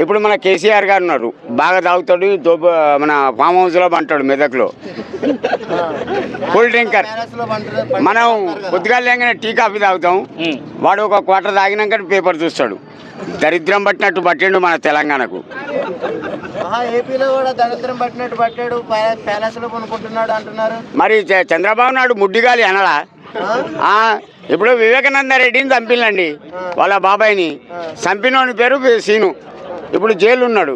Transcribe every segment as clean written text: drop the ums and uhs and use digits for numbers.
ఇప్పుడు మన కేసీఆర్ గారు ఉన్నారు, బాగా తాగుతాడు, మన ఫామ్ హౌస్లో పంటాడు మెదక్లో, కూల్ డ్రింకర్. మనం పొద్దుగా లేగానే టీ కాఫీ తాగుతాం, వాడు ఒక క్వార్టర్ తాగినాక పేపర్ చూస్తాడు. దరిద్రం పట్టినట్టు పట్టిండు మన తెలంగాణకు. ఏపీలో కూడా దరిద్రం పట్టినట్టు పట్టాడు, ప్యాలెస్లో కొనుక్కుంటున్నాడు అంటున్నారు. మరి చంద్రబాబు నాయుడు ముడ్డిగాలి అనలా? ఇప్పుడు వివేకానంద రెడ్డిని చంపిల్లండి, వాళ్ళ బాబాయిని. చంపినోని పేరు సీను, ఇప్పుడు జైలు ఉన్నాడు.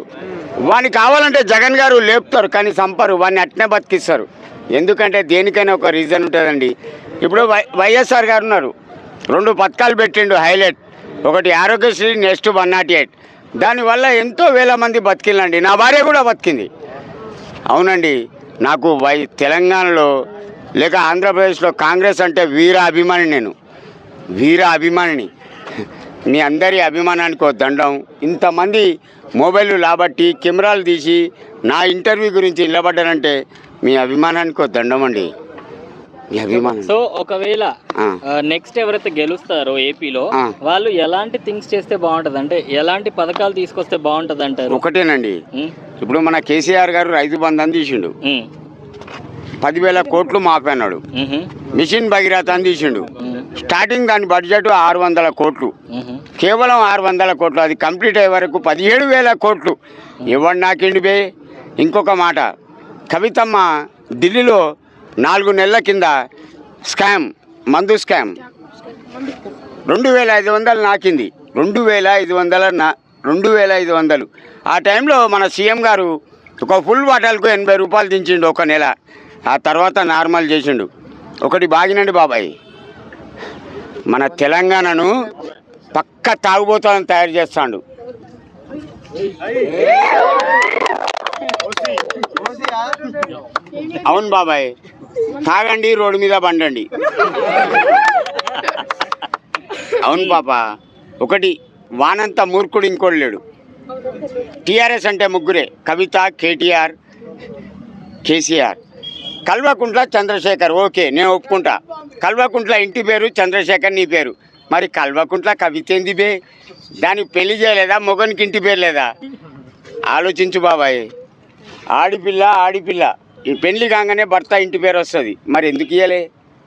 వాడిని కావాలంటే జగన్ గారు లేపుతారు, కానీ చంపరు, వాడిని అట్నే బతికిస్తారు. ఎందుకంటే దేనికైనా ఒక రీజన్ ఉంటుందండి. ఇప్పుడు వైఎస్ఆర్ గారు ఉన్నారు, 2 పథకాలు పెట్టిండు హైలైట్. ఒకటి ఆరోగ్యశ్రీ, నెక్స్ట్ 108. దానివల్ల ఎంతో వేల మంది బతికిల్లండి. నా భార్య కూడా బతికింది. అవునండి, నాకు తెలంగాణలో లేక ఆంధ్రప్రదేశ్లో కాంగ్రెస్ అంటే వీర అభిమాని. నేను వీర అభిమానిని. మీ అందరి అభిమానానికి ఒక దండం. ఇంతమంది మొబైల్ లాబట్టి కెమెరాలు తీసి నా ఇంటర్వ్యూ గురించి నిలబడ్డారంటే మీ అభిమానానికి ఒక దండం అండి, మీ అభిమానం. సో ఒకవేళ నెక్స్ట్ ఎవరైతే గెలుస్తారో ఏపీలో, వాళ్ళు ఎలాంటి థింగ్స్ చేస్తే బాగుంటుంది, అంటే ఎలాంటి పథకాలు తీసుకొస్తే బాగుంటుంది అంటారు? ఒకటేనండి, ఇప్పుడు మన కేసీఆర్ గారు రైతు బంధు అని తీసిండు, 10,000 కోట్లు మాపన్నాడు. మిషన్ భగీరథ అని తీసిండు, స్టార్టింగ్ దాని బడ్జెట్ 600 కోట్లు, కేవలం 600 కోట్లు. అది కంప్లీట్ అయ్యే వరకు 17,000 కోట్లు. ఎవరు నాకిండి బే. ఇంకొక మాట, కవితమ్మ ఢిల్లీలో 4 నెలల కింద స్కామ్, మందు స్కామ్ 2,500 నాకింది. 2,500 ఆ టైంలో మన సీఎం గారు ఒక ఫుల్ బాటల్కు 80 రూపాయలు దించిండు ఒక నెల. ఆ తర్వాత నార్మల్ చేసిండు. ఒకటి బాగినండి బాబాయ్, మన తెలంగాణను పక్క తాగుబోతాలను తయారు చేస్తాడు. అవును బాబాయ్, తాగండి, రోడ్డు మీద బండండి. అవును పాప. ఒకటి వానంత మూర్ఖుడు ఇంకోటి లేడు. టీఆర్ఎస్ అంటే ముగ్గురే, కవిత, కేటీఆర్, కేసీఆర్. కల్వకుంట్ల చంద్రశేఖర్, ఓకే నేను ఒప్పుకుంటా. కల్వకుంట్ల ఇంటి పేరు చంద్రశేఖర్, నీ పేరు. మరి కల్వకుంట్ల కవిత ఏంది బే? దానికి పెళ్లి చేయలేదా? మొగనికి ఇంటి పేరు లేదా? ఆలోచించు బాబాయ్. ఆడిపిల్ల ఈ పెళ్లి కాగానే భర్త ఇంటి పేరు వస్తుంది, మరి ఎందుకు ఇయ్యలే?